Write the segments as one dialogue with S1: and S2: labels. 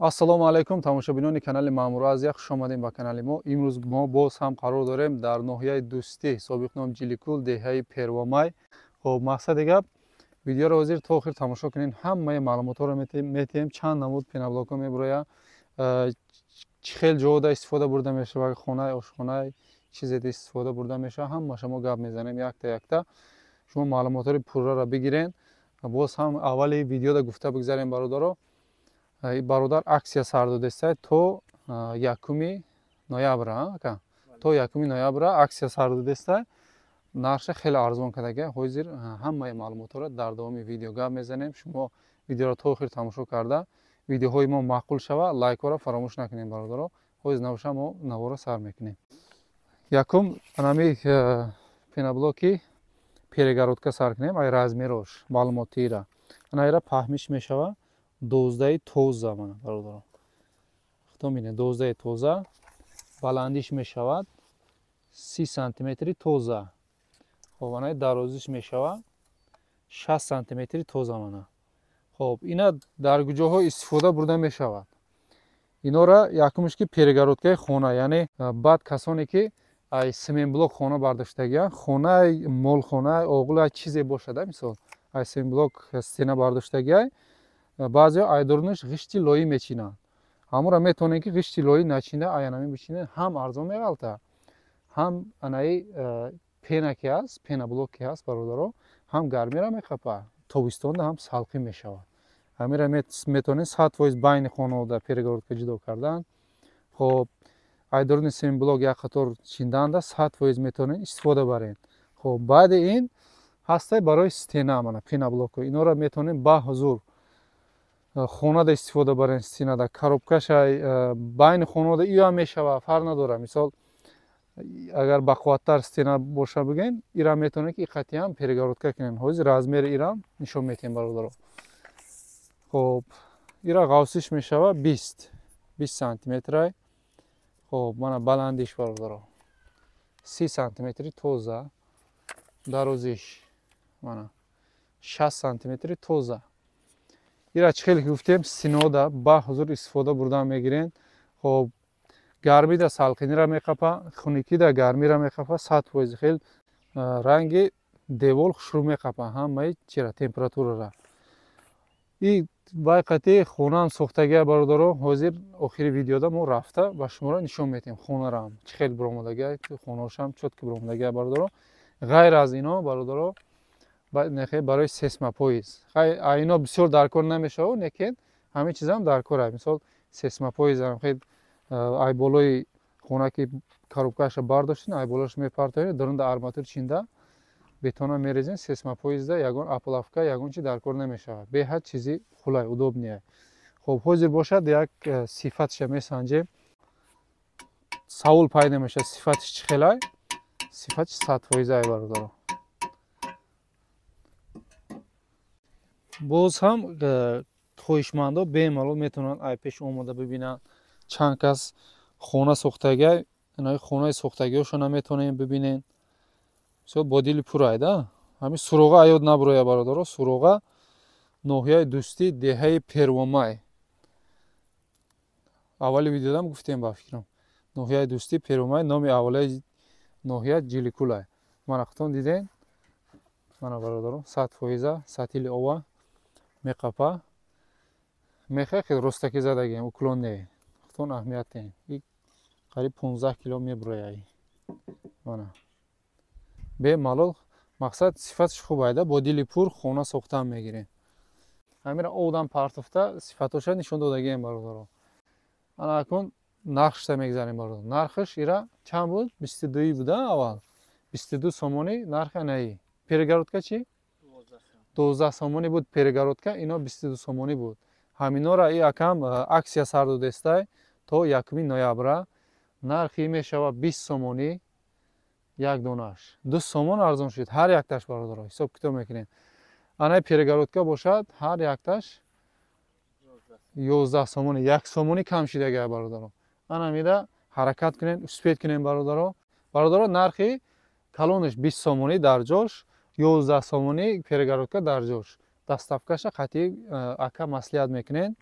S1: Ассалому алайкум тамошобинони канали Маъмур Азия, хуш омадем ба канали мо. Имрӯз мо боз ҳам қарор дорем дар ноҳияи Дӯстӣ, собиқ ном Ҷиликул, деҳаи Первомай. Хоб мақсади гап видеоро ҳозир то охир тамошо кунед. Ҳамаи маълумотҳоро метиҳем, чанд намуд пеноблокҳо мебуроя, чӣ хел ҷоҳода истифода бурда мешавад, хонаи ошхонаи чизеда истифода бурда мешавад, ҳамаша мо гап мезанем якта. Шумо маълумотҳои пурраро бигирен. Боз ҳам аввали видеода гуфта бигзарем бародаро. Бародар аксия сар додеста то 1 ноябр, то 1 ноябр аксия сар додеста. Нархи хеле арзон кардага. Ҳозир ҳамаи маълумотҳоро дар давоми видео гап мезанем. Шумо видеоро то охир тамошо карда видеоҳои мо маъқул шава, лайкҳоро фаромӯш накунед бародаро. Ҳозир навша мо наворо сар мекунем. Якум анами пеноблоки перегородка сар кунем. Ай размерош маълумотира. Анаира паҳмиш мешава 12 тоза мана бародаро. Хто мине 12 тоза. Баландиш мешавад 30 сантиметри тоза. Хоб ана дарозиш мешава 60 сантиметри тоза мана. Хоб ина дар ҷоҳо истифода бурда мешавад. Инора якумш ки перегородкаи хона, яъне баъд касоне ки ай семенблок хона бардоштагия, хонаи молхона, оғула чизе бошада, мисол ай семенблок стена бардоштагия, баъзеҳо айдорунаш ғишти лоӣ мечинанд. Ҳамура метавонем ки ғишти лоӣ начинда аянами бичинем, ҳам арзон меғалта, ҳам анаи пена ки ҳаст, пеноблок ки ҳаст бародаро, ҳам гармира мехапа, тобистонда ҳам салқӣ мешавад. Ҳамира метавонем 100% байни хонаода перегородка ҷудо кардан. Хоб айдоруни семенблок як қатор чинданда 100% метавонем истифода барем. Хоб баъди ин ҳастай барои стена мана пеноблоко. Инора метавонем ба ҳузур хонада истифода барем, стенада коробкашай байни хонада ия мешава, фарқ надора. Мисол агар бақувваттар стена боша бигем, ира метавонем ки иқатиам перегородка кунем. ҳозир размери ирам нишон метем бародаро. Хоб ира ғавсиш мешава 20 сантиметрай. Хоб мана баландиш бародаро 30 сантиметри тоза, дарозиш мана 60 сантиметри тоза. ира чӣ хел гуфтем стенода ба ҳузур истифода бурда мегирен. Хоб гармида салқинира меқапа, хунукида гармира меқапа, 100% хел ранги девол хушрӯ меқапа, ҳамаи чира температурара. И вай қати хонаам сохтагия бародаро, ҳозир охири видеода мо рафта ба шуморо нишон метем хонарам чӣ хел буромадагия, хонашам чотки буромадагия бародаро. ғайр аз ино бародаро барои сесмапоиз айно бисёр даркор намешавад, лекин ҳамин чизам даркора. Мисол сесмапоиз ай болои хона ки коробкаша бардоштин, ай болош мепартонед, дурунда арматур чинда бетона мерезен, сесмапоизда ягон аплавка ягон чи даркор намешавад. Беҳад чизи хулай удобнияй. Хоб ҳозир бошад як сифатша месанҷем. Савол пайда мешавад, сифатиш чӣ хелай? Сифатиш 100% ай бародаро. боз ҳам хоҳишмандо бемалол метавонанд ай пеш омода бибинанд. Чанд кас хона сохтага, инаи хонаи сохтагиҳошона метавонем бибинем. Мисол бо дили пурайда. Ҳамин Суроға аёд набуроя бародаро. Суроға ноҳияи Дӯстӣ, деҳаи Первомай. Аввали видеодам гуфтем ба фикрам. Ноҳияи Дӯстӣ, Первомай, номи аввалаи ноҳия Ҷиликулай. Манақатон дидем. Мана бародаро 100% сатили ова меқапа. Мехе хел ростаки задагием, уклон не. Хтон аҳамият не. И қариб 15 кило мебурояй. Мана. Бемалол мақсад сифатш хуб айда, бо дили пур хона сохтан мегирем. Ҳамира одам партофта сифатоша нишон додагием бародаро. Ана акун нархшта мегзарем бародаро. Нархш ира чанд буд? 22 буда аввал. 22 сомони нархи анаи. Перегородка чи? 12 сомони буд перегородка, ино 22 сомони буд. Ҳаминора и акам аксия сар додестай то 1 ноябра нархи мешава 20 сомони як донаш. 2 сомон арзон шуд ҳар якташ бародаро. Ҳисоб китоб мекунем. Анай перегородка бошад ҳар якташ 11 сомони, 1 сомони кам шидагия бародаро. Анамида ҳаракат кунем, успед кунем бародаро. Бародаро нархи калонаш 20 сомони дар ҷош, 11 сомони перегородка дар ҷош. Доставкаша қатъи ака маслиҳат мекунем.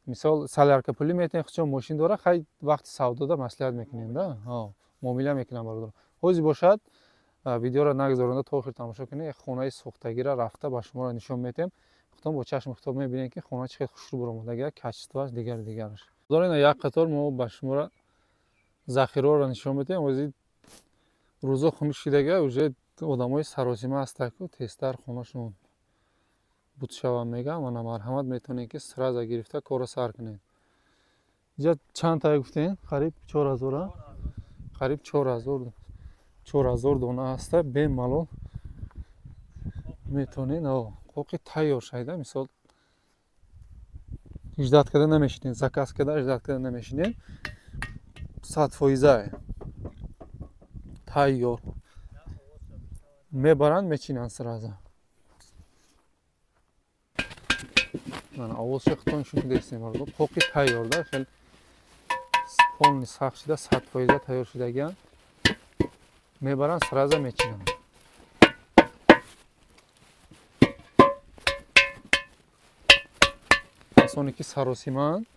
S1: Мисол солярка пули метавонем, худшон мошин дора, хай вақти савдода маслиҳат мекунем да. Муомила мекунам бародаро. ҳозир бошад видеоро нагзаронда то охир тамошо кунед. Хонаи сохтагиро рафта ба шуморо нишон метем. Худтон бо чашм худтон мебинем ки хона чӣ хел хушрӯ баромадагия, качествоаш дигараш. Дорина як қатор мо ба шуморо захироро нишон метем. ҳозир рӯзо хунук шидагия уже одамои саросима ҳастак ку тезтар хонашон буд шава мегам. Мана марҳамат метавонем ки сразу гирифта корро сар кунем. Ҷа чанд тая гуфтем? Қариб 4000. Қариб 4000 дона ҳаста. Бемалол метавонем қоқи тайёр шайда. Мисол иҷдод карда намешидем, заказ карда иҷдод карда намешидем. 100% тайёр мебаранд, мечинанд сразу. Мана овозша хтон шунидестем бародаро. Қоқи тайёр да, хел полни сахт шида, 100% тайёр шидагиан. Мебаранд сразу мечинанд. касоне ки саросимаанд,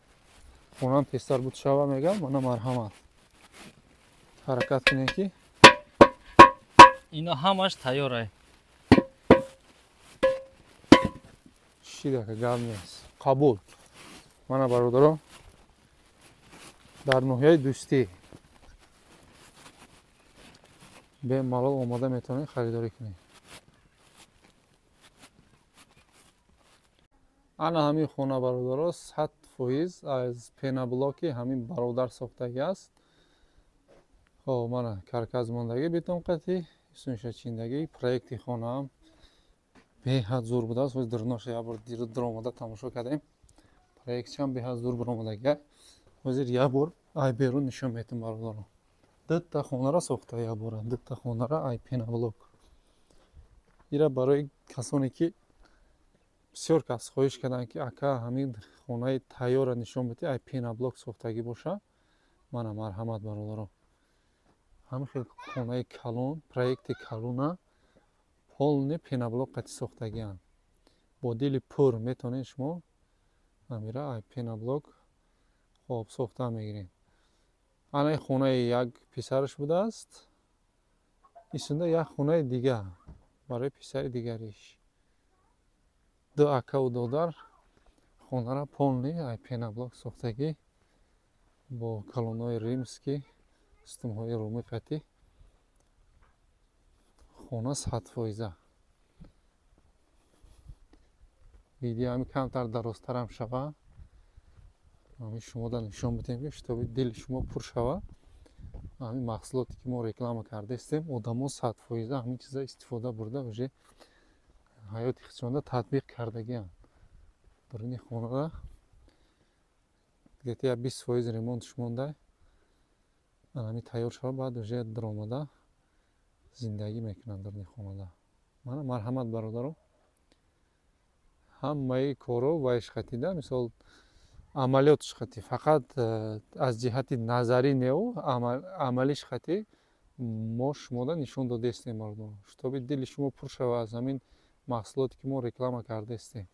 S1: хонам тезтар буд шава мегам, мана марҳамат. ҳаракат кунем ки
S2: ино ҳамаш тайёрай.
S1: шидака гап нест. Қабул. Мана бародаро дар ноҳияи Дӯстӣ бемалол омода метавонем харидорӣ кунем. ана ҳамин хона бародаро 100% аз пеноблоки ҳамин бародар сохтагӣ аст. хоб мана каркас мондагӣ бетонқатӣ, сунша чиндагӣ. Проекти хонаам беҳад зур будааст. ҳозир дурноша як бор диромада тамошо кардем. Проектчиам беҳад зур баромадагия. ҳозир як бор ай берун нишон метавонам бародаро. Дутта хонаро сохта як бора, дутта хонаро ай пеноблок. ира барои касоне ки бисёр кас хоҳиш карданд ки ака ҳамин хонаи тайёрро нишон бедӣ, ай пеноблок сохтагӣ боша. Мана марҳамат бародаро. ҳамин хел хонаи калон, проекти калона полни пеноблок қати сохтагианд. Бо дили пур метавонед шумо ҳамира ай пеноблок хоб сохта мегирем. Ана хонаи як писараш будааст. исунда як хонаи дигар барои писари дигариш. ду акаву додар хонара полни ай пеноблок сохтагӣ бо калонҳои римскӣ, стумҳои румӣ қатӣ. хона 100%. видео ҳами камтар дарозтарам шава. ҳамин шумода нишон бидем ки шитоби дили шумо пур шава. ҳамин маҳсулоте ки мо реклама кардастем, одамо 100% ҳамин чиза истифода бурда уже ҳаёти худшонда татбиқ кардагианд. даруни хонада где-то 20% ремонтш монда. ҳамин тайёр шава, баъд уже даромада зиндагӣ мекунанд даруни хонада. мана марҳамат бародаро. ҳамаи корро ва ишхатида мисол амалиёт ишхатӣ фақат аз ҷиҳати назарӣ неу амалӣ ишхатӣ мо шумода нишон додестем мардум шутоби дили шумо пур шава аз ҳамин маҳсулоте ки мо реклама кардестем.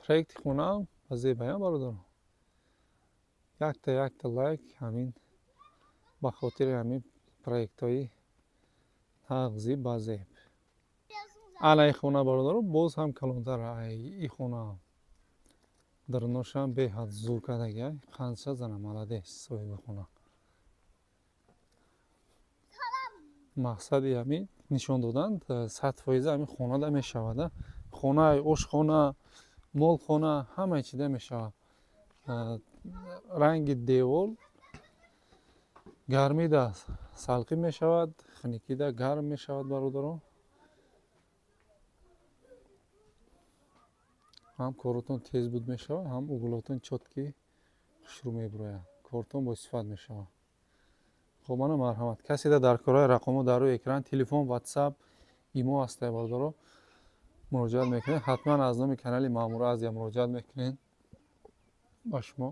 S1: проекти хонаам ба зебаям бародарон якта лайк ҳамин ба хотири ҳамин проектҳои нағзи ба зеб. ана и хона бародарон боз ҳам калонтар и хонаам дарношам беҳад зур кадаги қанча зана маладес соҳиби хона. мақсади ҳамин нишон додан 100% ҳамин хонада мешавад хона ошхона молхона ҳамаи чида мешавад. ранги девор гармида салқин мешавад хунукида гарм мешавад бародарон. ҳам коротон тез буд мешавад ҳам угулотон чотки хушрӯ мебурояд кортон босифат мешавад. хоб мана марҳамат касида дар кораи рақамҳо дар рӯи экран телефон ватсап имо ҳастай бародаро муроҷиат мекунед ҳатман аз номи канали маъмур азия муроҷиат мекунед ба шумо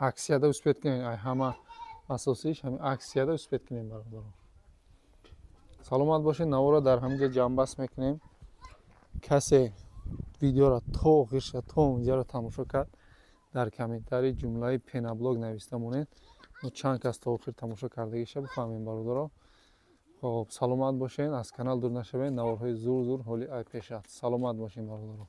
S1: аксияда успед кунед ҳама асосиш ҳамин аксияда успед кунед бародаро. саломат бошед навора дар ҳамин ҷо ҷамъбаст мекунем. касе видеоро то охирша то инҷаро тамошо кард дар комментарӣ ҷумлаи пенаблог нависта монед чанд кас то охир тамошо кардагиша бифаҳмем бародаро. хоб саломат бошед аз канал дур нашавед наворҳои зур ҳоли айпешад. саломат бошед бародаро.